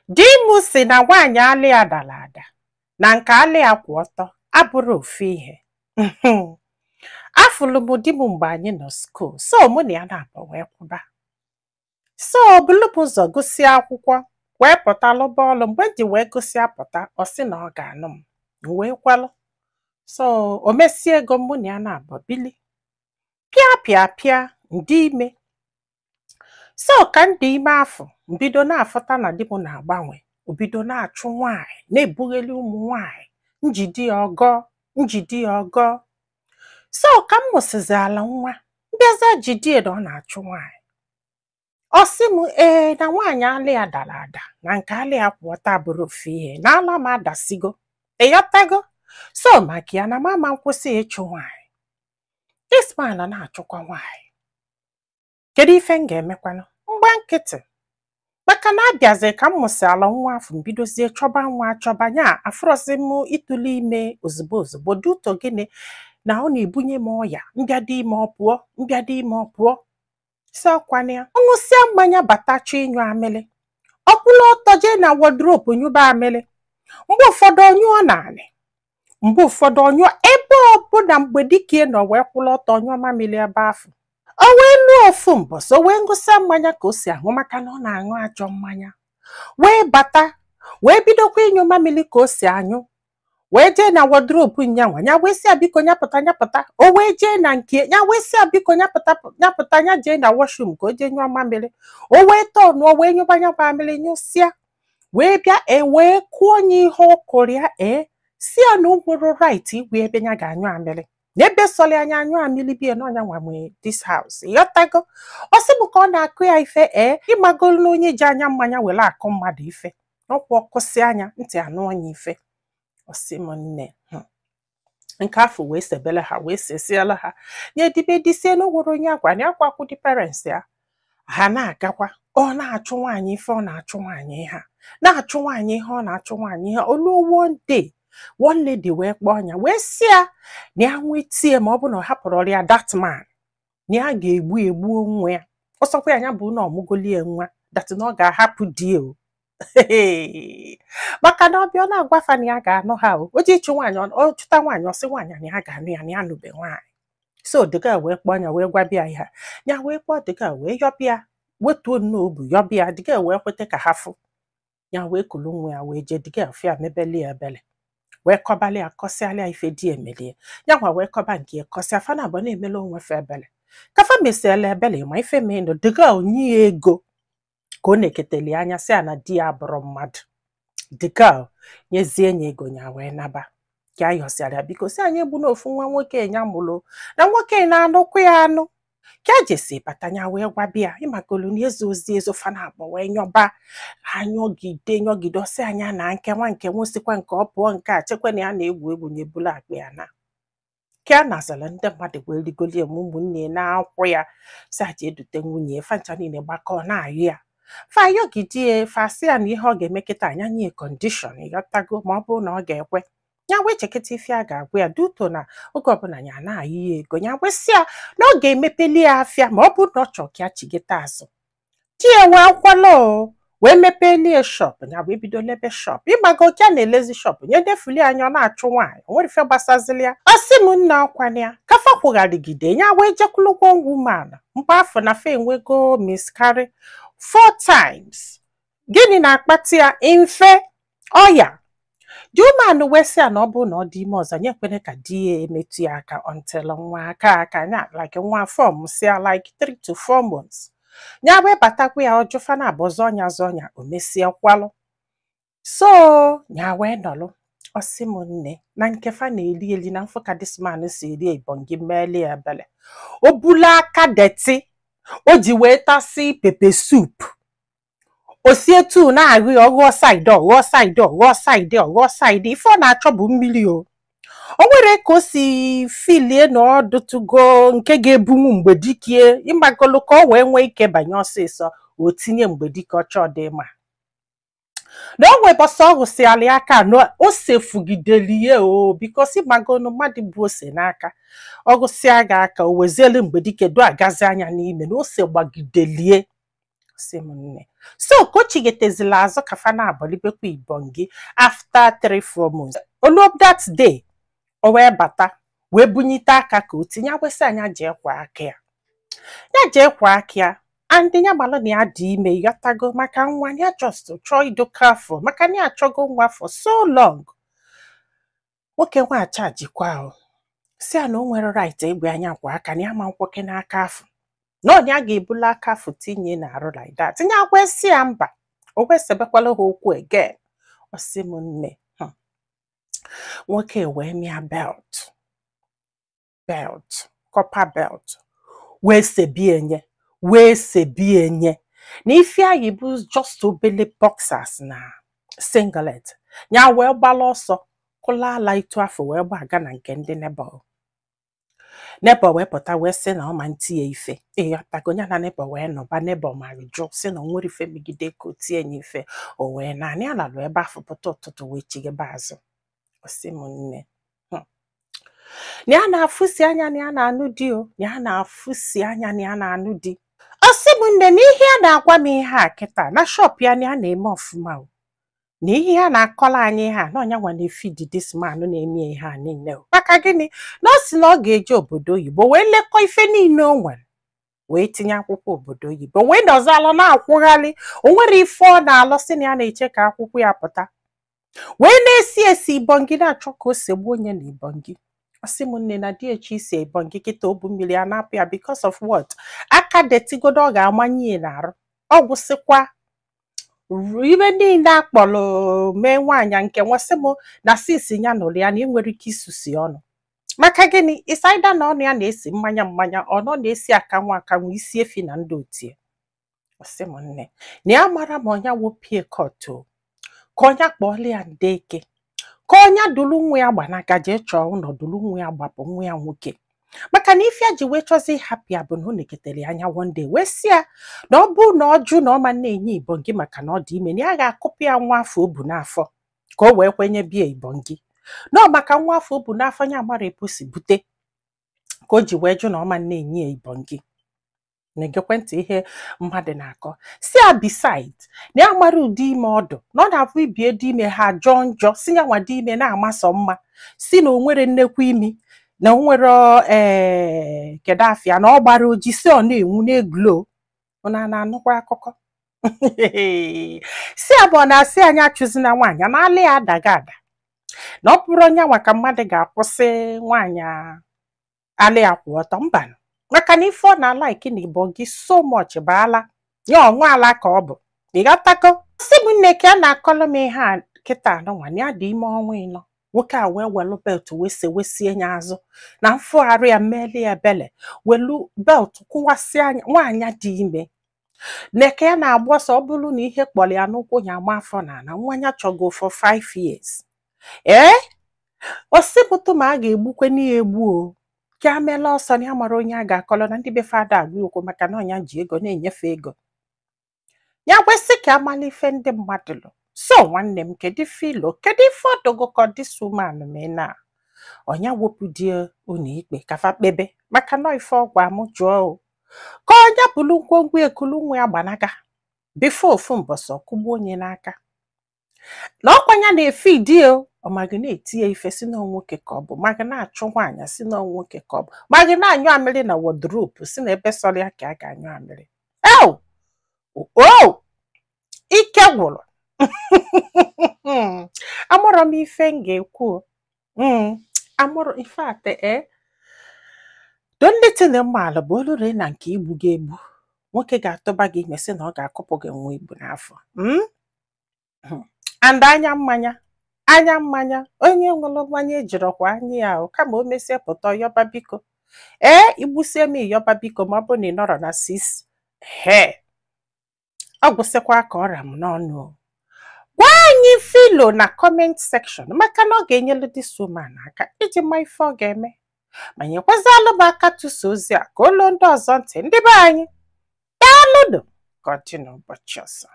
Di m si na nwaanyị alị ya dara ada na nke alị ya kwụ ọtọ abụrụ ofu ihe. Afụlụ m di m mgbe anyị nọ skuul, so mụ na ya na-abụ wee kwụba. So bulu m ụzọ gụsịa akwụkwọ wee pụta lụba ọlụ. Mgbe m ji wee gụsịa pụta, ọ sị na ọ ga-anụ m. M wee kwalụ. So o mesie ego mụ na ya na-abụ bili. Pịa ndị ime. So ka ndị ime afọ mbido na-afụta na di m na-agbanwe. Obido na-achụ nwaanyị, na-ebugheli ụmụ nwaanyị, njidi ya ọgọ. So ka m mụsịzi ala nwa, mbịaza jidie na ọ na-achụ nwaanyị. Ọ sị m na nwaanyị alị ya dara ada na nke alị ya kwụ ọtọ abụrụ ofu ihe, na ala m adasigo. Ịghọtago? So maka ya na mama nkwụsị ịchụ nwaanyị. This man na-achụkwa nwaanyị. Kedu ife m ga-emekwanụ? Mgba nkịtị. Maka na abịazi ka m mụsị ala nwa afọ mbidozie chọba nwa achọba nya afụrọzi m ịtụle ime ozugbo duto gịnị na ọ na-ebunye m ọya mbịado ime ọ pụọ. Si ọkwana ya ọṅụsịa mmanya batacha ịnyụ amịlị, ọkwụla ọtọ jee na wọdrobu nyụba amịlị. Mgbe ụfọdụ ọnyụọ naanị, mgbe ụfọdụ ọnyụọ ebe ọbụla mgbe dike nọ wee kwụla ọtọ ọnyụọ mamịlị ebe afọ. O wee lụọ ofu mbọsị, o wee ngụsịa mmanya ka o si aṅụ maka na ọ na-aṅụ ajọ mmanya. Wee bata, wee bidokwa ịnyụ mamịlị ka o si anyụ. Wee jee na wọdrobu nyanwa, nya wee sị biko nyapụta. O wee jee na nke nya wee sị biko nyapụta nya jee na washroom ka o jee nyụọ mamịlị. O wee tọnụọ wee nyụba nya mamịlị nyụsịa. Wee bịa wee kụọ onye ihe ọ kụrụ ya si ya na o nwere right igwe ebe nya ga-anyụ amịlị. N'ebe sọlị anya anyụ amịlị bie n'ọnya nwa nwee this house. Ịghọtago? Ọ sị m ka ọ na-akụ ya ife ịmagolu na onye ji anya mmanya were akụ mmadụ ife. Ọkwa ọkụsị anya ntị anụ onye ife. Ọ sị m nne nke afọ wee sebele ha wee sesiela ha nye dibe disie na nwere onye agwa na akwa akwụ di parents ya. Ha na-agakwa ọ na-achụ nwaanyị ife ọ na-achụ nwaanyị ha na-achụ nwaanyị ihe ọ na-achụ nwaanyị ha. Olu one day one lady wee kpọọ anya wee sị ya na ya nwee tie ma ọ bụ na ọ hapụrụ ya that man na ya ga-egbu onwe ya. Ọsọkwa ya bụ na ọmụgolie nwa that na ọ ga-ahapụ di o. Maka na ọbịa ọ na-agwafa na ya ga-anụ ha o ji ịchụ nwaanyị ọ chụta nwaanyị ọsị nwaanyị na ya ga-anụ ya na ya nụbe nwaanyị. So dịga wee kpọọ anya wee gwabịa ya ya wee kpọọ dịga wee yọbịa wetuo nnọọ obu yọbịa dịga wee kweta ka ha fụ ya wee kulu nwa ya wee jee dịga afịa mebeli ya ebele wee kọbalị ya kọsịalịa ife di emelie ya nwa wee kọba nke ya kọsịa fana abụọ na-emela onwe fe ebele kafa mesiela ebele ma ife menụ dịga onye ya ego ka ọ na-eketeli anya sị na di ya abụrụ mmadụ. Dịka nyezie nye ego nya wee naba ka ayọsịara biko si anyị egbu n'ofu nwa nwoke nya mụlụ na nwoke na-anụkwa ya anụ ka jesi batanya wee gwabịa ịmakolu na ezo ozi ezo fana abụọ wee nyọba anyọgide ọsị anya na nkewa nke nwosikwa nke ọ pụọ nke a chekwa na ya na-egwu nyebulu akpa ya na ka a nazala ndị mmadụ wee rigolie ụmụnne na-akwụ ya si aja edute nwunye fancha niile gbakọ na-ayụ ya fayọgidie fasị ya na ihe ọ ga-eme kịta anya nye kọndishọn. Ịghọtago? Ma ọ bụrụ na ọ ga-ekwe ya wee chekịta ife a ga-agwa ya duto na oge ọbụla ya na-ayị ya ego ya wesị ya na ọ ga-emepeli ya afịa ma ọ bụrụ na ọ chọọ ka ya chigita azụ. Di ya wee kwala wee mepelie shop ya wee bido lebe shop. Ịmago ka na-elezi shop nye defuli anya ọ na-achụ nwaanyị o nwere ife gbasazili ya. Ọ sị m nna ọkwana ya kafa kwụgharịgide ya wee jekwulugwo woman mgbe afọ na fe enwego miscarry 4 times. Gịnị na-akpata ya? Mfe ọya. The woman wee sị ya na ọ bụ na ọ dị ime ọzọ nye kwene ka di ya emetụ ya aka until nwa aka nya like nwa form si ya like 3 to 4 months. Nya wee batakwa ya ọjụfa na abọzọ ọnya o mesie kwalụ. So nya wee nọlụ. Ọ sị m nne na nkefa na-eli na mfụ ka this man si eri ebongi mele ya ebele. O bula aka deti o ji wee tasị pepe soup. O sie tu na-agụ ya ọghọ side ife ọ na-achọ bụ mmiri o. O nwere ka o si filie na ọdụtụgo nke ga-ebunwu mgbe dikie ịmagolu ka o wee nwee ike banye ọsịsọ o tinye mgbe dike ọchọ dị mma. Na o nwee bọsọ ọ hụsịala ya aka na o sefugideli o bikosi magonu mmadụ bụ ose n'aka ọ gụsịa gị aka o wezielu mgbe dike do agazi anya n'ime na ose gbagidelie. Simonne. So kochigetezila azo kafana abolibekwa ibongi after 3-4 months. Olu that day, o wee bata, wee bunyite aka ka o tinye wesị anya jee kwa aka ya. Ya jee kwa aka ya, and ya malụ na ya dị ime yọtago maka nwa ya just chọọ idoka afọ maka na ya achọgo nwa for so long. Nwoke nwa achajikwa ahụ. Si ya na o nwere right egbe anya kwa aka na ya ma nkwoke n'aka afọ. No, ya ga-ebula aka afọ tinye na-arụ like that. Tinye akwesị ya mba. O kwesebekwala ha okwu again. Ọ sị m nne. Nwoke wee mịa belt, copper belt. Wee sebienye. Na ife anyị bụ just obele boxers na singlet. Ya wee gbala ọsọ. Kụla ala itu afọ wee gbaga na nke ndị nebo. Nebo wee pụta wee sị na ọ ma ntie ife. Ịghọtago ya na nebo wee nọba nebo ma jụ sị na nwere ife megide ka o tie nye ife. O wee naanị ya lalụ ebe afọ pụta ụtụtụ wee chighebe azụ. Ọ sị m nne. Na ya na-afụsi anya na ya na-anụ di o. Na ya na-afụsi anya na ya na-anụ di. Ọ sị m nne na ihe a na-agwa m ihe a kịta na shop ya na ya na-eme ọfụma o. Na ihe a na-akọla anyị ha na ọnya nwa na-efidi this man na-eme ihe a niile o. Maka gịnị na ọ sị na ọ ga-eje obodo oyibo wee lekọ ife niile o nwere wee tinye akwụkwọ obodo oyibo wee nọzalụ na-akwụghalị o nwere ife ọ na-alụ sị na ya na-eche ka akwụkwọ ya pụta wee na-esi Ibongi na-achọ ka o segbu onye na Ibongi. Ọ sị m nne na DH isi Ibongi kịta obu mmiri a na-apụ ya because of what? Aka detigodo ọ ga-amanye n'arụ. Ọ gwụsịkwa ibe niile akpọrọ mee nwaanyị nke nwasị m na sisi ya nụrụ ya na ị nwere ike isusi ọnụ. Maka gịnị? Ịsaida na ọnụ ya na-esi mmanya ọ nọ na-esi akanwa isi efi na ndị otie. Ọ sị m nne na ya mara ma ọnya wopie koto ka ọnya kpọọla ya Ndeke ka ọnya dulu nwa ya gbanaga jee chọọ ụlọ dulu nwa ya gbapụ nwa ya nwoke. Maka na ife ji wee chọzi happy abụ na ọ neketere anya one day wee sị ya na ọ bụ na ọ jụ na ọ ma na-enye Ibongi maka na ọ dị ime na ya ga-akụpụ ya nwa afọ o bu n'afọ ka o wee kwenye bie Ibongi. No maka nwa afọ o bu n'afọ ya mara eposi bute ka o ji wee jụ na ọ ma na-enye Ibongi. Na-egekwentị ihe mmadụ na-akọ. Si ya beside na ya mara ụdị ime ọdụ na ọ na-abụ ibie dị ime ha jọọ njọ si ya nwa dị ime na-amasọ mma si na o nwere nnekwu imi na o nwere kedu afịa na ọ gbara oji si ọ na-enwu na-eglo. Ụna na-anụkwa akụkọ. Si ya bụ ọ na-asị anyị achụzi na nwaanyị na-alị ya adaga ada na ọ bụrụ onye nwa ka mmadụ ga-akwụsị nwaanyị alị ya kwụ ọtọ mbanụ. Maka na ife ọ na-alaiki na Ibongi so much baala ya ọnwa ala ka ọ bụ. Ị ghọtago? Sị m nne ka a na-akọlụ m ihe a kịta anụnwa na ya dị ime ọnwa ịnọ. Nwoke a wee welu belt wesie ya azụ na mfụgharị ya mmeli ya bele welu belt kwụwasị anya nwaanyị dị ime. Neke ya na-agba ọsọ ọ bụrụ na ihe kpọrọ ya n'ụkwụ ya ama afọ na nwanya chọgo for 5 years. O sị pụtụ ma a ga-egbukwe n'ihe egbu o. Ka amela ọsọ na ya mara onye a ga-akọlọ na ndị be fada agụ okwu maka na ọnya ji ego na-enyefe ego. Ya kwesị ka amala ife ndị mmadụ lụ. So nwanne m kedu filo kedu ife ọdụgo ka this woman mee na ọnya wepụ di unu ikpe kafa kpebe maka na ife ọgwụ amụ jụọ o. Ka ọnya bụrụ ngwongwo ekulu nwa ya gbanaga bifo ofu mbọsọ kụgbu onye n'aka. Na ọkwanya na-efe di o ọ maghị na-etinye ife si na nwoke ka ọ bụ maghị na-achụ nwaanyị si na nwoke ka ọ bụ maghị na-anyụ amịrị na wardrobe si na ebe sọrọ ya ka a ga-anyụ amịrị. Ike gwụrụ. Amụrụ m ife m ga-ekwu. Amụrụ ife ate ndị tinye mmalụ bụ olure na nke igbu ga-egbu. Nwoke ga-atụba gị ime sị na ọ ga-akụpụ gị nwa igbu n'afọ. And anya mmanya onye nwụrụ mmanya ejirọkwa anya ya kama o mesie pụta yọba biko. Igbusie m yọba biko ma ọ bụ na ị nọrọ na 6 ọ gwụsịkwa ka ọra m n'ọnụ. Gwa anyị filo na comment section maka na ọ ga-enyelu this woman aka iji ma ife ọ ga-eme ma nyekwazalụ m aka tụsa ozi a ka olu ndị ọzọ ntị ndị be anyị daalụnụ ka ọ dị n'ụbọchị ọzọ.